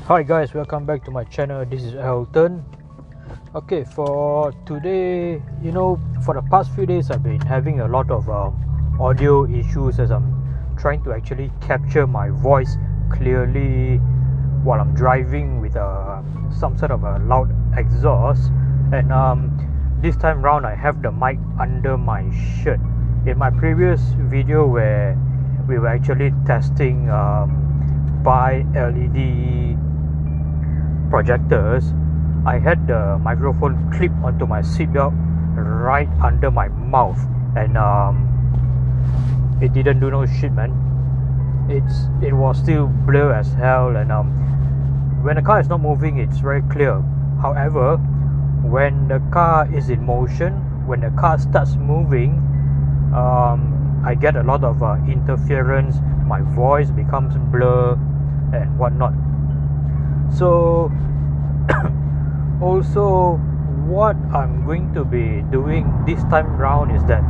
Hi guys, welcome back to my channel. This is Elton. Okay, for today, for the past few days I've been having a lot of audio issues as I'm trying to actually capture my voice clearly while I'm driving with some sort of a loud exhaust. And this time round I have the mic under my shirt. In my previous video where we were actually testing by LED projectors, I had the microphone clipped onto my seatbelt right under my mouth, and it didn't do no shit, man. It was still blur as hell, and when the car is not moving, it's very clear. However, when the car is in motion, when the car starts moving, I get a lot of interference. My voice becomes blur and whatnot. So also what I'm going to be doing this time round is that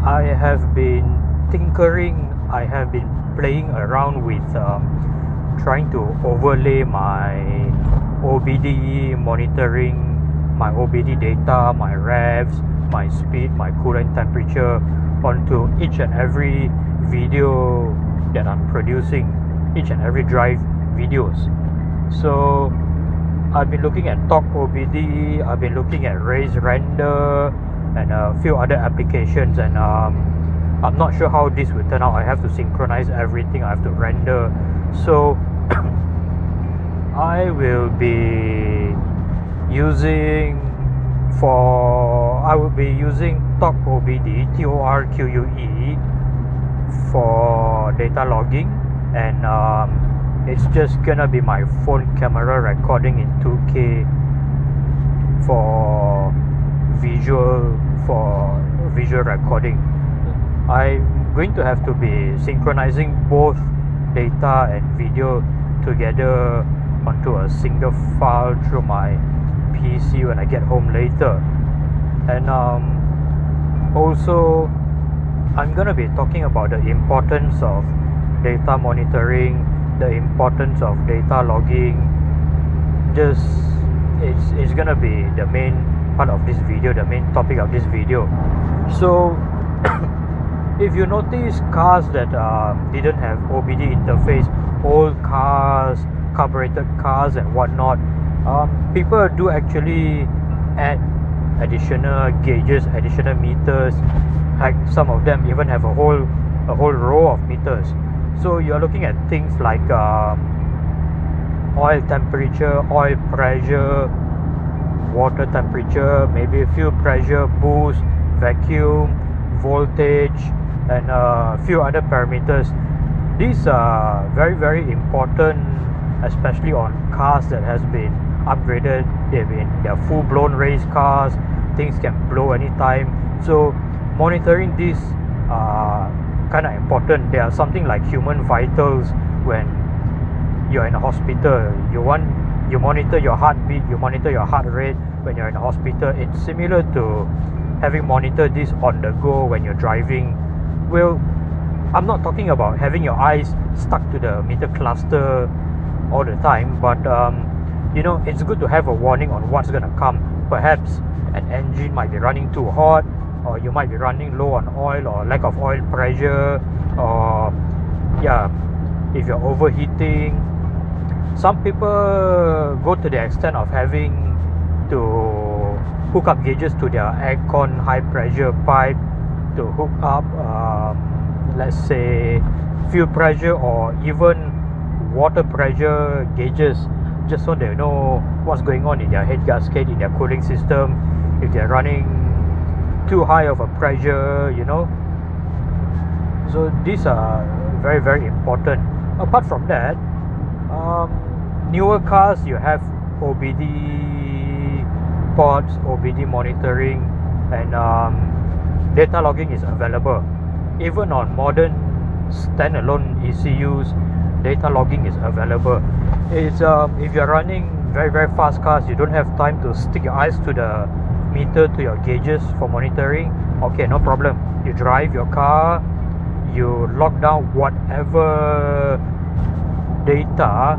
I have been tinkering, I have been playing around with trying to overlay my OBD monitoring, my OBD data, my revs, my speed, my coolant temperature onto each and every video that I'm producing, each and every drive videos. So I've been looking at Talk OBD, I've been looking at Raise Render and a few other applications, and I'm not sure how this will turn out. I have to synchronize everything, I have to render. So I will be using Talk OBD, TORQUE, for data logging, and it's just gonna be my phone camera recording in 2K for visual recording. I'm going to have to be synchronizing both data and video together onto a single file through my PC when I get home later. And also I'm gonna be talking about the importance of data monitoring, the importance of data logging. It's gonna be the main part of this video, the main topic of this video. So if you notice cars that didn't have OBD interface, old cars, carbureted cars and whatnot, people do actually add additional gauges, additional meters. Like some of them even have a whole row of meters. So you're looking at things like oil temperature, oil pressure, water temperature, maybe a few pressure boost, vacuum, voltage, and a few other parameters. These are very, very important, especially on cars that has been upgraded. They're full-blown race cars. Things can blow anytime. So monitoring these kind of important. They are something like human vitals. When you're in a hospital, you monitor your heartbeat, you monitor your heart rate when you're in a hospital. It's similar to having monitored this on the go when you're driving. Well, I'm not talking about having your eyes stuck to the meter cluster all the time, but it's good to have a warning on what's gonna come. Perhaps an engine might be running too hot, or you might be running low on oil, or lack of oil pressure, or if you're overheating. Some people go to the extent of having to hook up gauges to their aircon high pressure pipe to hook up let's say fuel pressure or even water pressure gauges, just so they know what's going on in their head gasket, in their cooling system, if they're running too high of a pressure, So these are very, very important. Apart from that, newer cars, you have OBD ports, OBD monitoring, and data logging is available. Even on modern standalone ECUs, data logging is available. It's if you're running very, very fast cars, you don't have time to stick your eyes to the meter, to your gauges for monitoring. Okay, no problem. You drive your car, you lock down whatever data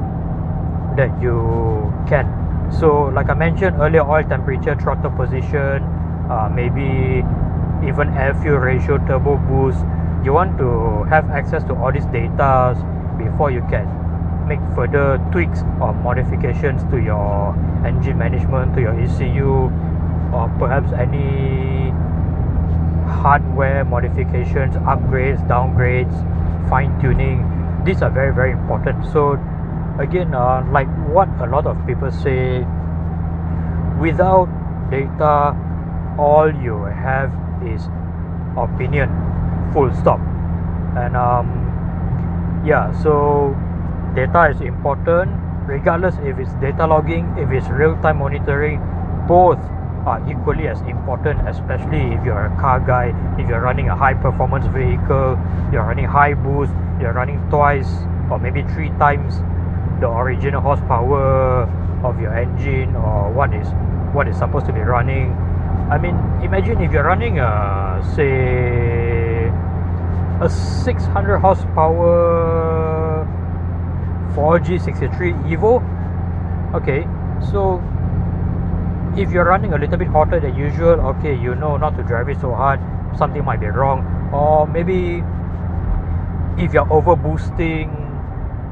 that you can. So like I mentioned earlier, oil temperature, throttle position, maybe even air fuel ratio, turbo boost. You want to have access to all these data before you can make further tweaks or modifications to your engine management, to your ECU, or perhaps any hardware modifications, upgrades, downgrades, fine tuning. These are very, very important. So again, like what a lot of people say, without data, all you have is opinion, full stop. And yeah, so data is important, regardless if it's data logging, if it's real-time monitoring. Both are equally as important, especially if you're a car guy, if you're running a high performance vehicle, you're running high boost, you're running twice or maybe 3 times the original horsepower of your engine, or what is supposed to be running. I mean, imagine if you're running say a 600 horsepower 4G63 Evo. Okay, so if you're running a little bit hotter than usual, okay, you know not to drive it so hard, something might be wrong. Or maybe if you're over boosting,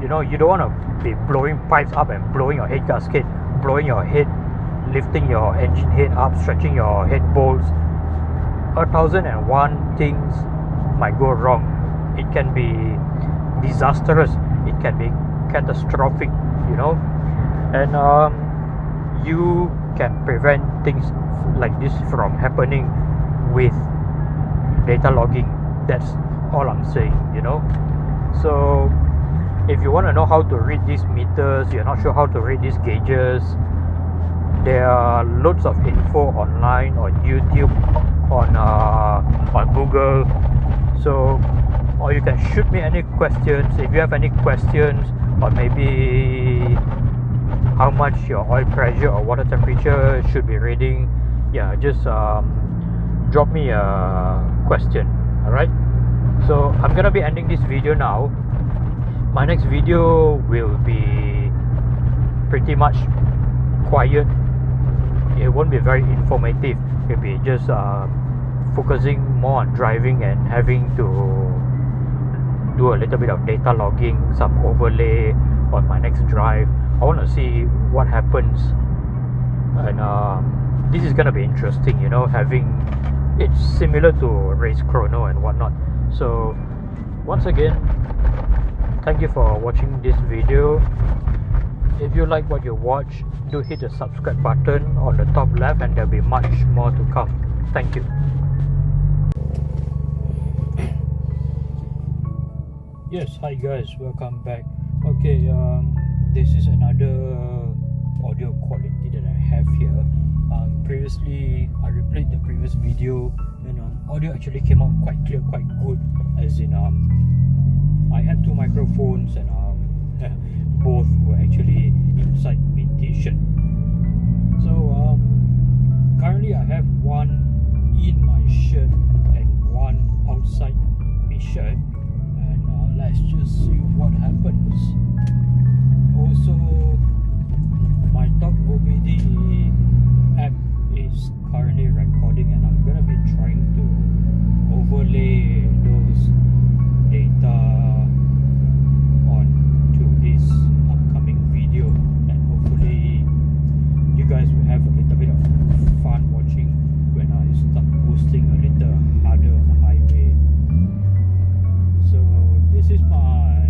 you know, you don't want to be blowing pipes up and blowing your head gasket, blowing your head, lifting your engine head up, stretching your head bolts. 1001 things might go wrong. It can be disastrous, it can be catastrophic, you know. And you can prevent things like this from happening with data logging. That's all I'm saying, you know. So if you want to know how to read these meters, you're not sure how to read these gauges, there are loads of info online, on YouTube, on Google. So, or you can shoot me any questions. If you have any questions, or maybe how much your oil pressure or water temperature should be reading, yeah, just drop me a question. Alright, so I'm gonna be ending this video now. My next video will be pretty much quiet. It won't be very informative. It'll be just focusing more on driving and having to do a little bit of data logging, some overlay on my next drive. I want to see what happens, and this is gonna be interesting, you know, having it's similar to race chrono and whatnot. So once again, thank you for watching this video. If you like what you watch, do hit the subscribe button on the top left, and there'll be much more to come. Thank you. Yes, hi guys, welcome back. Okay, this is another audio quality that I have here. Previously, I replayed the previous video, and audio actually came out quite clear, quite good. As in, I had 2 microphones, and both were actually inside mitigation. So currently I have one in my shirt and one outside my shirt, and let's just see what happens. Also, my Talk OBD app is currently recording, and I'm gonna be trying to overlay those data onto this upcoming video, and hopefully you guys will have a little bit of fun watching when I start boosting a little harder on the highway. So this is my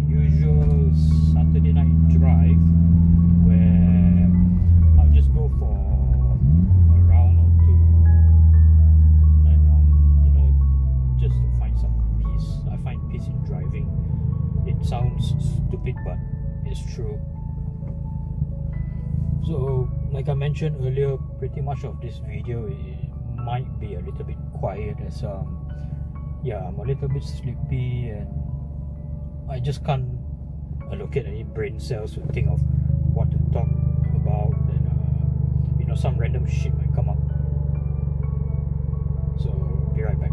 usual Saturday night drive, where I'll just go for a round or two, and you know, just to find some peace. I find peace in driving. It sounds stupid, but it's true. So like I mentioned earlier, pretty much of this video might be a little bit quiet, as yeah, I'm a little bit sleepy, and I just can't allocate any brain cells to think of what to talk about, and you know, some random shit might come up. So be right back.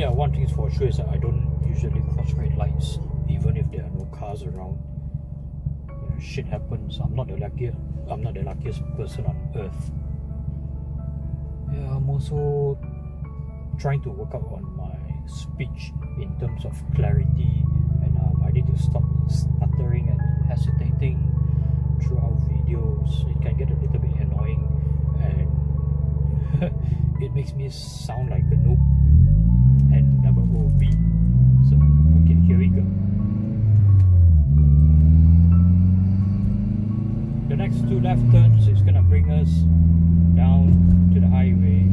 Yeah, one thing for sure is that I don't usually cross red lights, even if there are no cars around. You know, shit happens. I'm not the luckiest person on earth. Yeah, I'm also trying to work out on my speech in terms of clarity, and I need to stop stuttering and hesitating throughout videos. It can get a little bit annoying, and it makes me sound like a noob and never will be. So, okay, here we go. The next 2 left turns is gonna bring us down to the highway.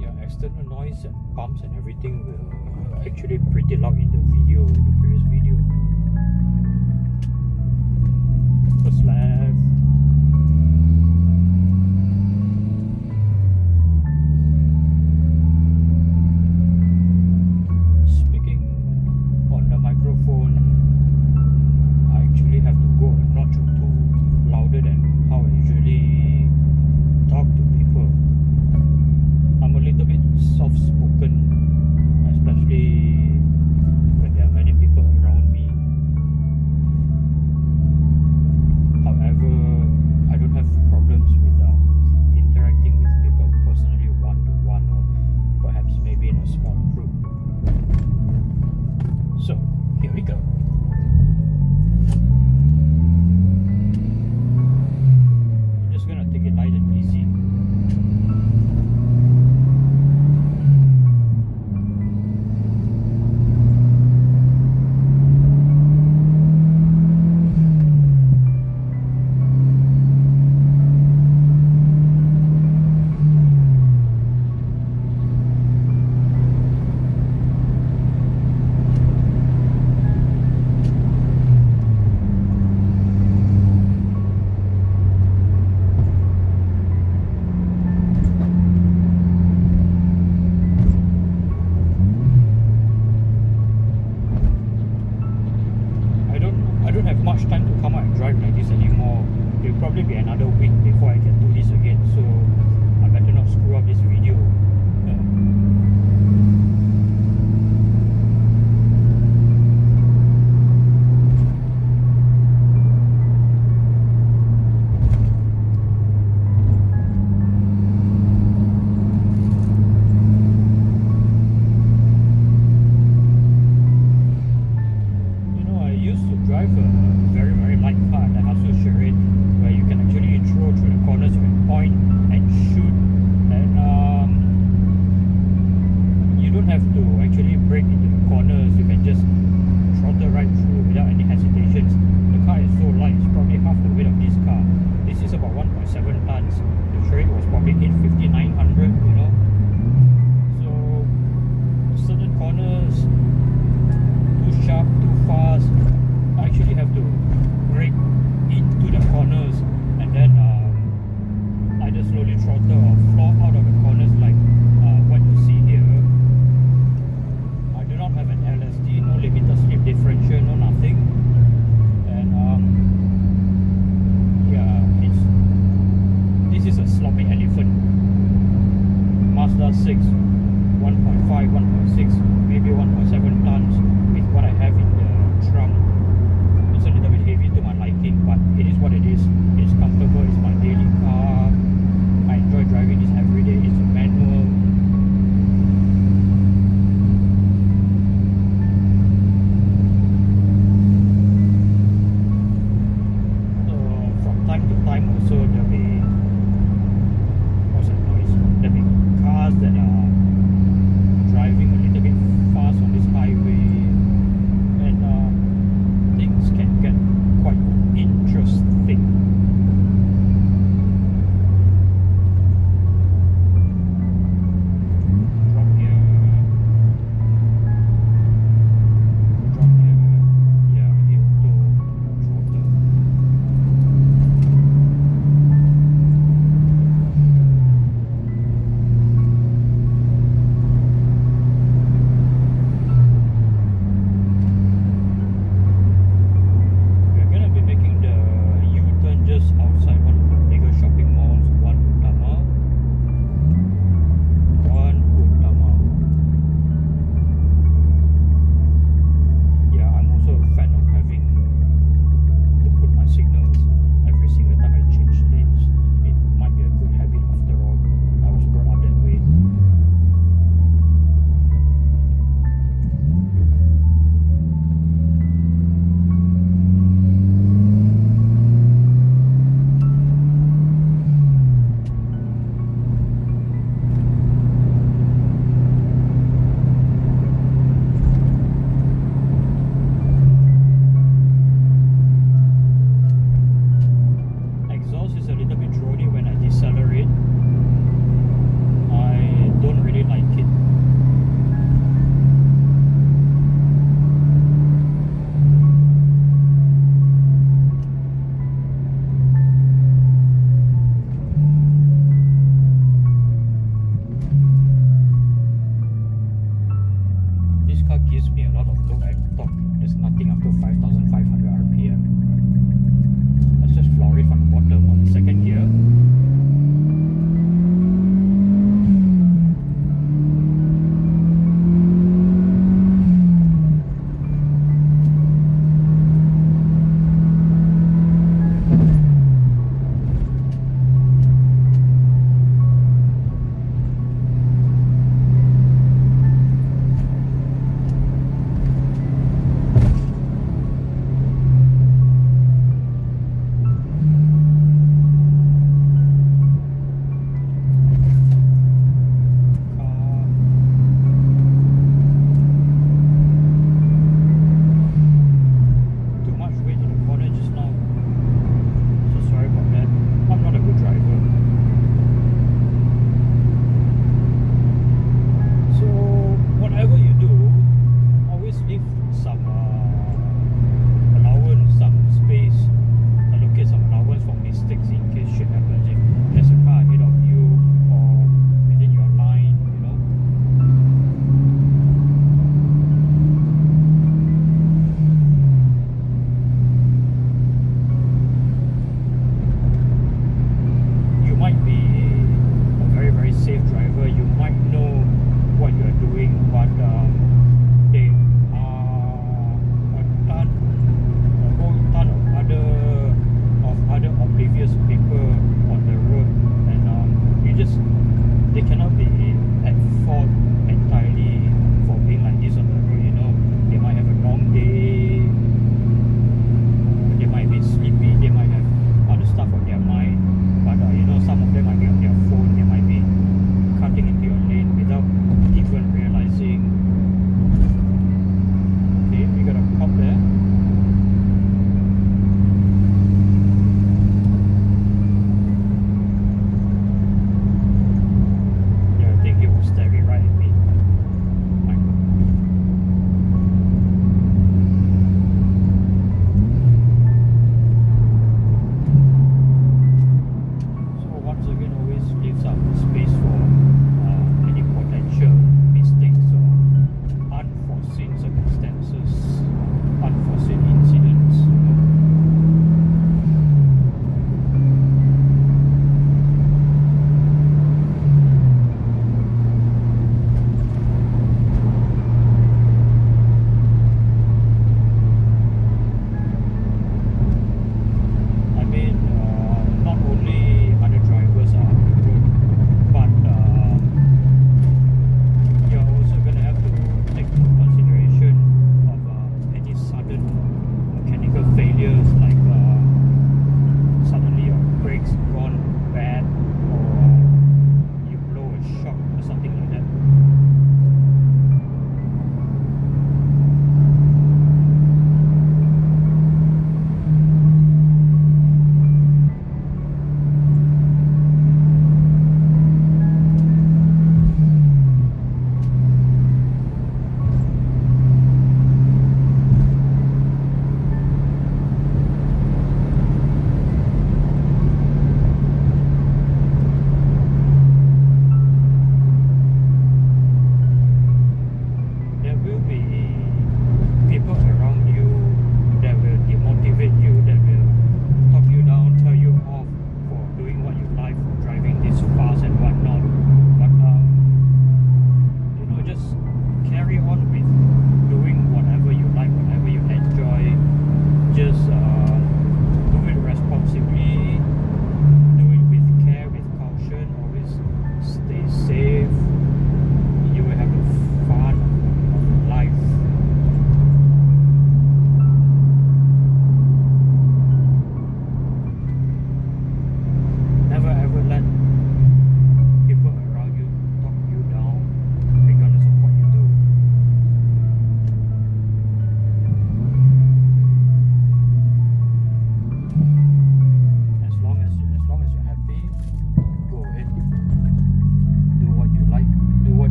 Yeah, external noise and bumps and everything were actually pretty loud in the video, the previous video. First left. Speaking on the microphone, I actually have to go a notch or two louder than how I usually talk to people. I'm a little bit soft-spoken, especially when there are many people around me. However, I don't have problems with interacting with people personally one-to-one, or perhaps maybe in a small group. So, here we go. I'm just gonna take it light and easy. Drive a very, very light car, the Hatsu Charade, where you can actually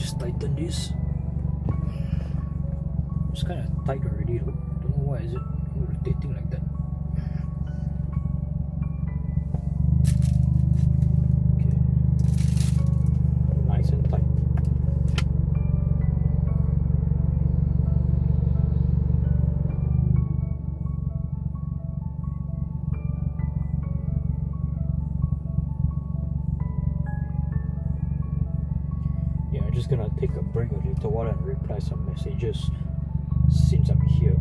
just tighten this. It's kind of tight already though. Don't know why is it rotating like that. Okay. Nice and tight. Yeah, I'm just gonna take a break a little while and reply some messages since I'm here.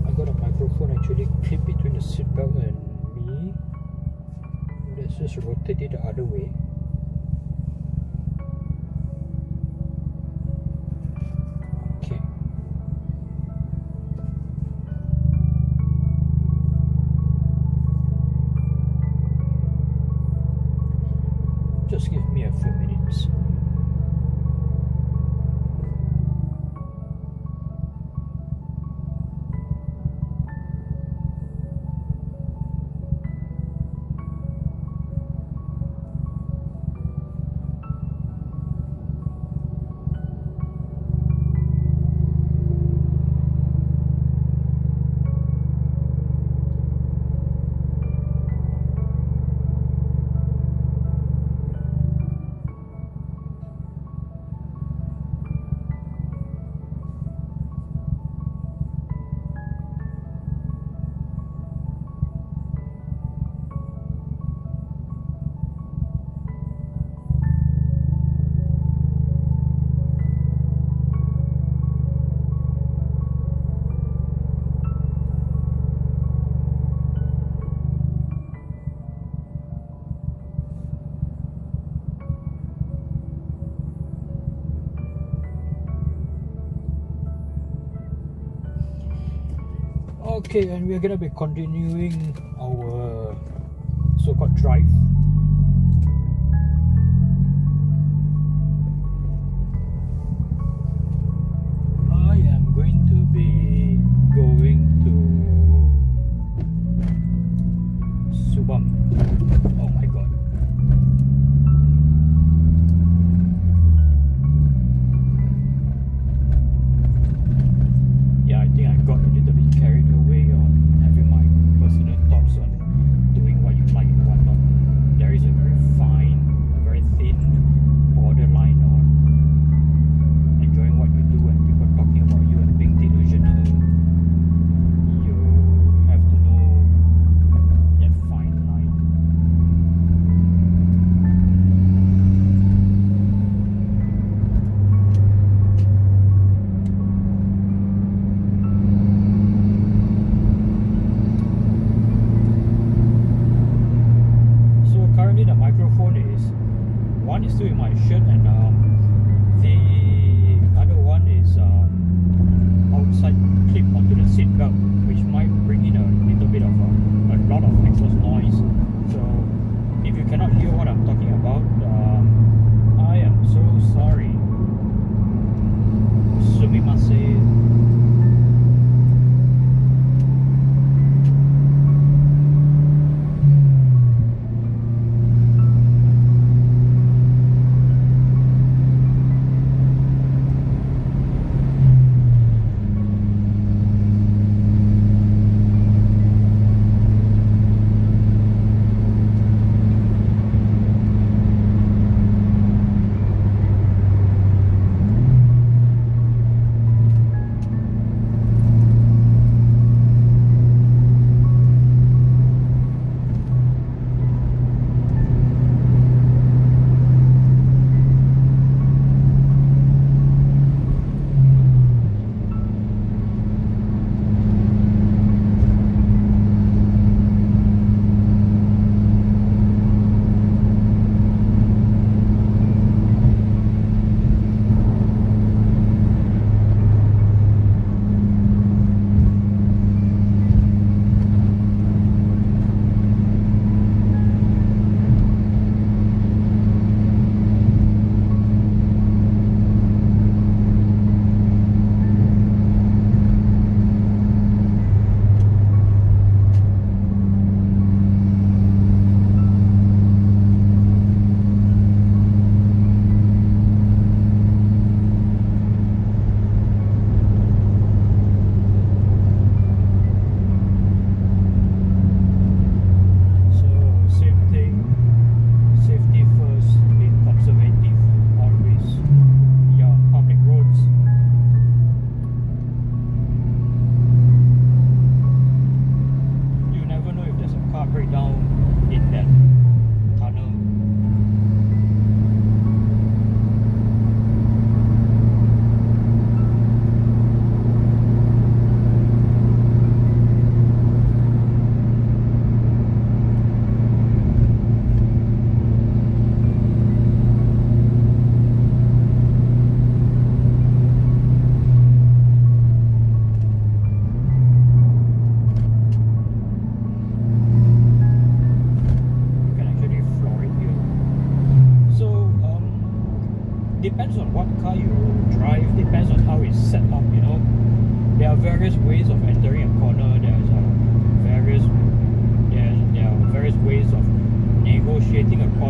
I got a microphone actually clipped between the seatbelt and me. Let's just rotate it the other way. Okay. Just give me a few minutes. Okay, and we're gonna be continuing our so-called drive. I am going to be going to Subang. Oh my god. Yeah, I think I got a little bit carried away on having my personal thoughts on doing what you like and what not. There is a very fine, a very thin borderline on enjoying what you do and people talking about you and being delusional. You have to know that fine line. So currently the microphone is, one is still in my shirt and the other one is outside clipped onto the seat belt, which might bring in a little bit of a lot of exhaust noise. So if you cannot hear what I'm talking about, I am so sorry. Sumimasen.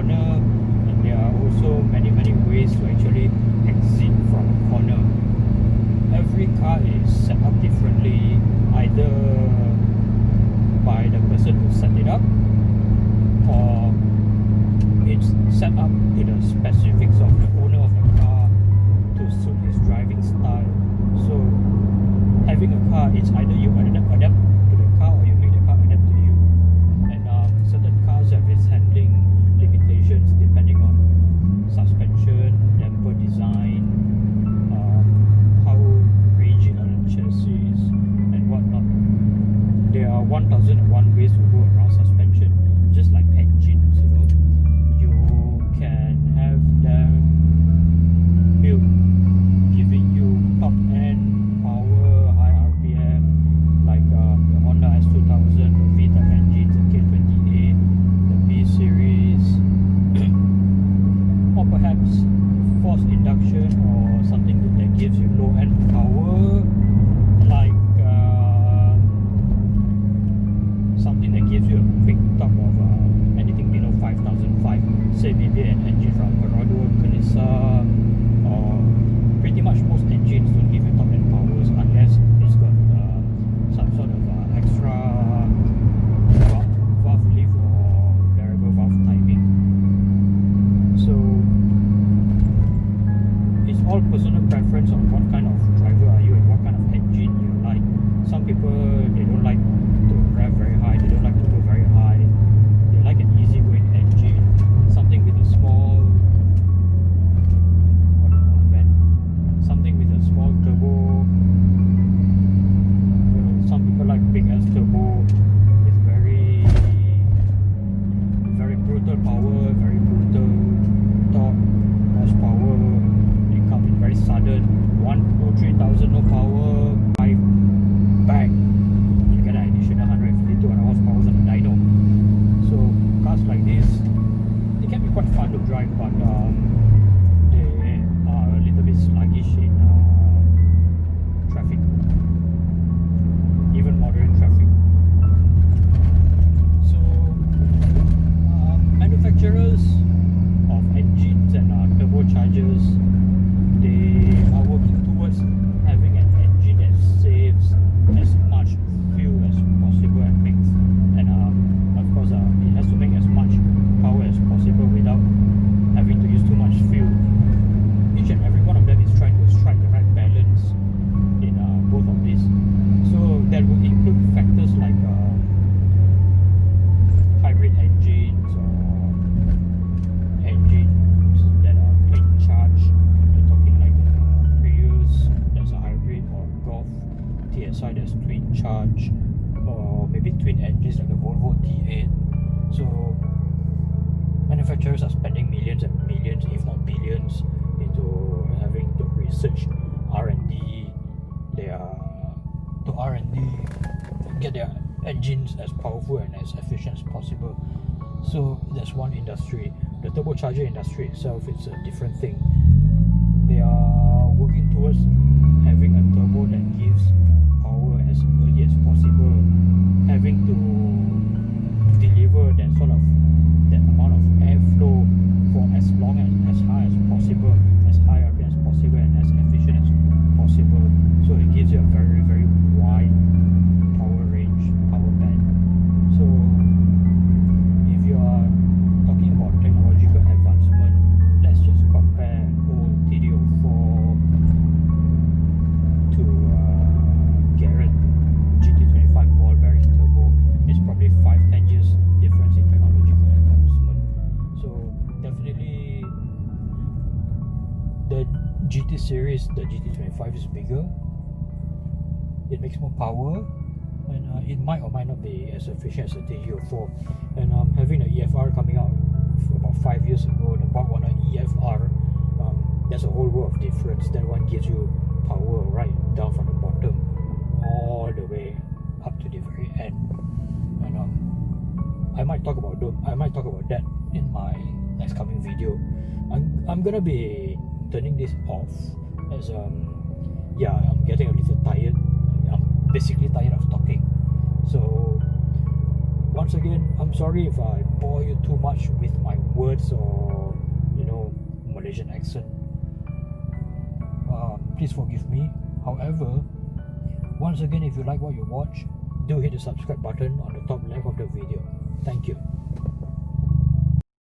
corner, and there are also many ways to actually exit from a corner. Every car is set up differently, either by the person who set it up, or it's set up to the specifics of the owner of the car to suit his driving style. So having a car, it's either you adapt to the car or you make the car adapt to you. And certain cars have its handling limitations depending on suspension, damper design, how rigid are the chassis and whatnot. There are 1001 ways to go around suspension, just like engines, you know. You can have them built giving you top end power, high RPM, like the Honda S2000, the V-Type engines, the K20A, the B series, or perhaps forced induction or something that gives you low end power, like something that gives you a big top of anything below 5,005, say maybe an engine from Corrado, Canissa, or pretty much most engines don't give you top end powers unless it's got some sort of extra valve lift or variable valve timing. So it's all personal preference on what kind of driver are you and what kind of engine you like. Some people, they don't like to rev very high, they don't like to go very high, they like an easygoing engine, something with a small something with a small turbo. Some people like big ass turbo with very brutal power, very brutal torque, horsepower. They come in very sudden, 103,000 no power, 5 bang, you get an additional 152 horsepower on the dyno. So cars like this, they can be quite fun to drive, but they are a little bit sluggish in traffic, even moderate traffic. So manufacturers of engines and turbochargers, they are working towards having an engine that saves as much fuel as possible and makes, and of course it has to make as much power as possible without having to use too much fuel. Each and every one of them is trying to strike the right balance in both of these. So that will include factors like hybrid engines or engines that are twin charge. You're talking like the Prius that's a hybrid, or Golf TSI that's twin charge, or maybe twin engines like the Volvo T8. So manufacturers are spending millions and millions, if not billions, into having to research R&D. They are to R&D get their engines as powerful and as efficient as possible. So that's one industry. The turbocharger industry itself is a different thing. They are working towards having a turbo that gives power as early as possible, having to deliver that amount of airflow for as long as high as possible, as high RPM as possible, and as efficient as possible. So it gives you a very wide power range, power band. So if you are talking about technological advancement, let's just compare old TD04 to GReddy GT25 ball bearing turbo. It's probably 5-10 years difference in technological advancement. So definitely the GT series, the GT25 is bigger, it makes more power, and it might or might not be as efficient as the TD04. And having the EFR coming out about 5 years ago, the Bob Warner EFR, there's a whole world of difference. That one gives you power right down from the bottom all the way up to the very end. And I might talk about that in my next coming video. I'm gonna be turning this off as I'm getting a little tired. I'm basically tired of talking. So once again, I'm sorry if I bore you too much with my words or, you know, Malaysian accent. Please forgive me. However, once again, if you like what you watch, do hit the subscribe button on the top left of the video. Thank you.